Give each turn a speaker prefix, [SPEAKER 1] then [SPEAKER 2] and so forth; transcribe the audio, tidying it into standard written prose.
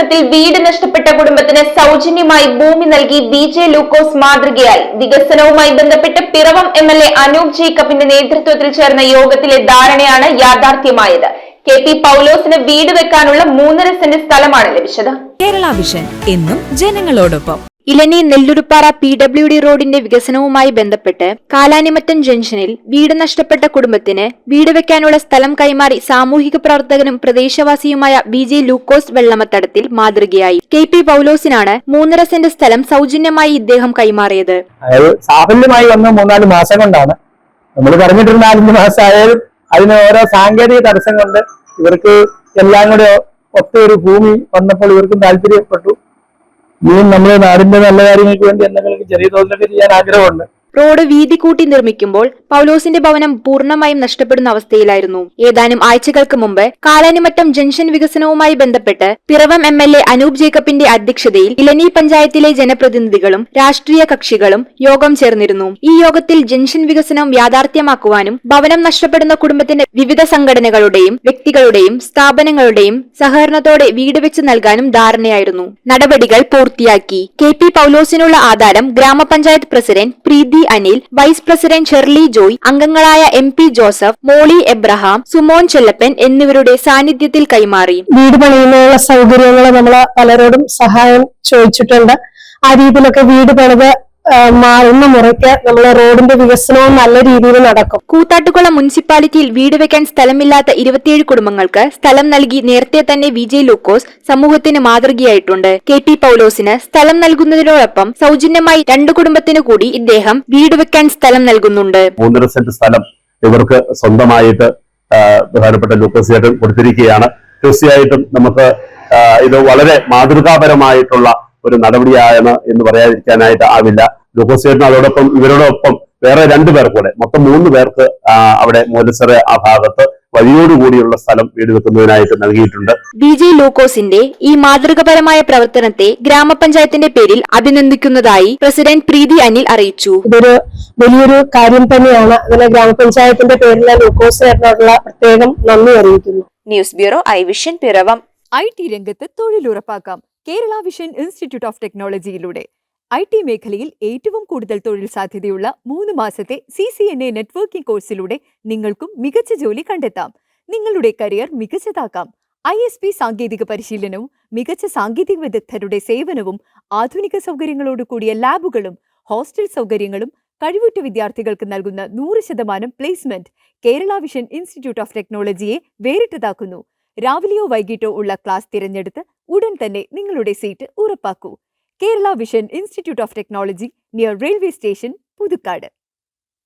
[SPEAKER 1] വെള്ളപ്പൊക്കത്തിൽ വീട് നഷ്ടപ്പെട്ട കുടുംബത്തിന് സൗജന്യമായി ഭൂമി നൽകി വിജെ ലൂക്കോസ് മാതൃകയായി. വികസനവുമായി ബന്ധപ്പെട്ട് പിറവം എംഎൽഎ അനൂപ് ജേക്കബിന്റെ നേതൃത്വത്തിൽ ചേർന്ന യോഗത്തിലെ ധാരണയാണ് യാഥാർത്ഥ്യമായത്. കെ.പി. പൗലോസിന് വീട് വെക്കാനുള്ള 3.5 സെന്റ് സ്ഥലമാണ് ലഭിച്ചത്.
[SPEAKER 2] കേരള വിഷൻ എന്നും ജനങ്ങളോടൊപ്പം.
[SPEAKER 3] ഇലഞ്ഞി നെല്ലുരുപ്പാറ PWD റോഡിന്റെ വികസനവുമായി ബന്ധപ്പെട്ട് കാലാനിമറ്റം ജംഗ്ഷനിൽ വീട് നഷ്ടപ്പെട്ട കുടുംബത്തിന് വീട് വെക്കാനുള്ള സ്ഥലം കൈമാറി സാമൂഹിക പ്രവർത്തകനും പ്രദേശവാസിയുമായ വിജെ ലൂക്കോസ് വെള്ളമത്തടത്തിൽ മാതൃകയായി. കെ.പി. പൗലോസിനാണ് 3.5 സെന്റ് സ്ഥലം സൗജന്യമായി ഇദ്ദേഹം കൈമാറിയത്.
[SPEAKER 4] സാഫല്യമായി വന്ന 3-4 മാസം കൊണ്ടാണ്. നമ്മൾ പറഞ്ഞിട്ട് 4 മാസമായാലും അതിന് ഓരോ സാങ്കേതിക തടസ്സം കൊണ്ട് ഇവർക്ക് എല്ലാം കൂടെ ഒത്തൊരു ഭൂമി വന്നപ്പോൾ ഇവർക്കും താല്പര്യപ്പെട്ടു. ഇനിയും നമ്മുടെ നാടിന്റെ നല്ല കാര്യങ്ങൾക്ക് വേണ്ടി എന്തെങ്കിലും ചെറിയ തോതിലൊക്കെ ചെയ്യാൻ ആഗ്രഹമുണ്ട്.
[SPEAKER 3] റോഡ് വീതി കൂട്ടി നിർമ്മിക്കുമ്പോൾ പൗലോസിന്റെ ഭവനം പൂർണ്ണമായും നഷ്ടപ്പെടുന്ന അവസ്ഥയിലായിരുന്നു. ഏതാനും ആഴ്ചകൾക്ക് മുമ്പ് കാലാനിമറ്റം ജംഗ്ഷൻ വികസനവുമായി ബന്ധപ്പെട്ട് പിറവം എംഎൽഎ അനൂപ് ജേക്കബിന്റെ അധ്യക്ഷതയിൽ ഇലഞ്ഞി പഞ്ചായത്തിലെ ജനപ്രതിനിധികളും രാഷ്ട്രീയ കക്ഷികളും യോഗം ചേർന്നിരുന്നു. ഈ യോഗത്തിൽ ജംഗ്ഷൻ വികസനം യാഥാർത്ഥ്യമാക്കുവാനും ഭവനം നഷ്ടപ്പെടുന്ന കുടുംബത്തിന് വിവിധ സംഘടനകളുടെയും വ്യക്തികളുടെയും സ്ഥാപനങ്ങളുടെയും സഹകരണത്തോടെ വീട് വെച്ച് നൽകാനും ധാരണയായിരുന്നു. നടപടികൾ പൂർത്തിയാക്കി. കെ.പി. പൗലോസിനുള്ള ആധാരം ഗ്രാമപഞ്ചായത്ത് president Preethi Anil, vice president Shirley Joy, അംഗങ്ങളായ MP Joseph, Molly Abraham, Sumon Chellappan എന്നിവരുടെ സാന്നിധ്യത്തിൽ കൈമാറി.
[SPEAKER 5] വീട് പണിയുന്നതിനുള്ള സൗകര്യങ്ങൾ നമ്മൾ പലരോടും സഹായം ചോദിച്ചിട്ടുണ്ട്. ആ രീതിയിലൊക്കെ വീട് പണിത് മാറുന്ന മുറയ്ക്ക് നമ്മളെ റോഡിന്റെ വികസനവും നല്ല രീതിയിൽ നടക്കും.
[SPEAKER 3] കൂത്താട്ടുകുളം മുനിസിപ്പാലിറ്റിയിൽ വീട് വെക്കാൻ സ്ഥലമില്ലാത്ത 27 കുടുംബങ്ങൾക്ക് സ്ഥലം നൽകി നേരത്തെ തന്നെ വിജെ ലൂക്കോസ് സമൂഹത്തിന് മാതൃകയായിട്ടുണ്ട്. കെ.പി. പൗലോസിന് സ്ഥലം നൽകുന്നതിനോടൊപ്പം സൗജന്യമായി 2 കുടുംബത്തിന് കൂടി ഇദ്ദേഹം വീട് വെക്കാൻ സ്ഥലം നൽകുന്നുണ്ട്.
[SPEAKER 6] 3.5 സെന്റ് സ്ഥലം ഇവർക്ക് സ്വന്തമായിട്ട് പ്രധാനപ്പെട്ട ലൂക്കോസ് ചേട്ടൻ കൊടുത്തിരിക്കുകയാണ്. തീർച്ചയായിട്ടും നമുക്ക് ഇത് വളരെ മാതൃകാപരമായിട്ടുള്ള ഒരു നടപടിയാണ് എന്ന് പറയാതിരിക്കാനായിട്ട് ആവില്ല. ലൂക്കോസ് ചേട്ടൻ അതോടൊപ്പം ഇവരോടൊപ്പം വേറെ 2 പേർ കൂടെ മൊത്തം 3 പേർക്ക് അവിടെ മോലസറ ആ ഭാഗത്ത് വഴിയോടുകൂടിയുള്ള സ്ഥലം വീട് വെക്കുന്നതിനായിട്ട് നൽകിയിട്ടുണ്ട്.
[SPEAKER 3] വിജെ ലൂക്കോസിന്റെ ഈ മാതൃകപരമായ പ്രവർത്തനത്തെ ഗ്രാമപഞ്ചായത്തിന്റെ പേരിൽ അഭിനന്ദിക്കുന്നതായി പ്രസിഡന്റ് പ്രീതി അനിൽ അറിയിച്ചു.
[SPEAKER 5] ഇതൊരു വലിയൊരു കാര്യം തന്നെയാണ്. അതിന് ഗ്രാമപഞ്ചായത്തിന്റെ പേരിൽ ലൂക്കോസ് ചേട്ടനോടുള്ള പ്രത്യേകം നന്ദി അറിയിക്കുന്നു.
[SPEAKER 3] News bureau I Vision Piravom.
[SPEAKER 2] IT രംഗത്ത് തൊഴിലുറപ്പാക്കാം കേരള വിഷൻ ഇൻസ്റ്റിറ്റ്യൂട്ട് ഓഫ് ടെക്നോളജിയിലൂടെ. IT മേഖലയിൽ ഏറ്റവും കൂടുതൽ തൊഴിൽ സാധ്യതയുള്ള 3 മാസത്തെ CCNA നെറ്റ്വർക്കിംഗ് കോഴ്സിലൂടെ നിങ്ങൾക്കും മികച്ച ജോലി കണ്ടെത്താം. നിങ്ങളുടെ കരിയർ മികച്ചതാക്കാം. ISP സാങ്കേതിക പരിശീലനവും മികച്ച സാങ്കേതിക വിദഗ്ധരുടെ സേവനവും ആധുനിക സൗകര്യങ്ങളോട് കൂടിയ ലാബുകളും ഹോസ്റ്റൽ സൗകര്യങ്ങളും കഴിവുറ്റ വിദ്യാർത്ഥികൾക്ക് നൽകുന്ന 100% placement Kerala Vision Institute of ടെക്നോളജിയെ വേറിട്ടതാക്കുന്നു. രാവിലെയോ വൈകിട്ടോ ഉള്ള ക്ലാസ് തിരഞ്ഞെടുത്ത് ഉടൻ തന്നെ നിങ്ങളുടെ സീറ്റ് ഉറപ്പാക്കൂ. Kerala Vision Institute of Technology, near railway station, Puthukkad.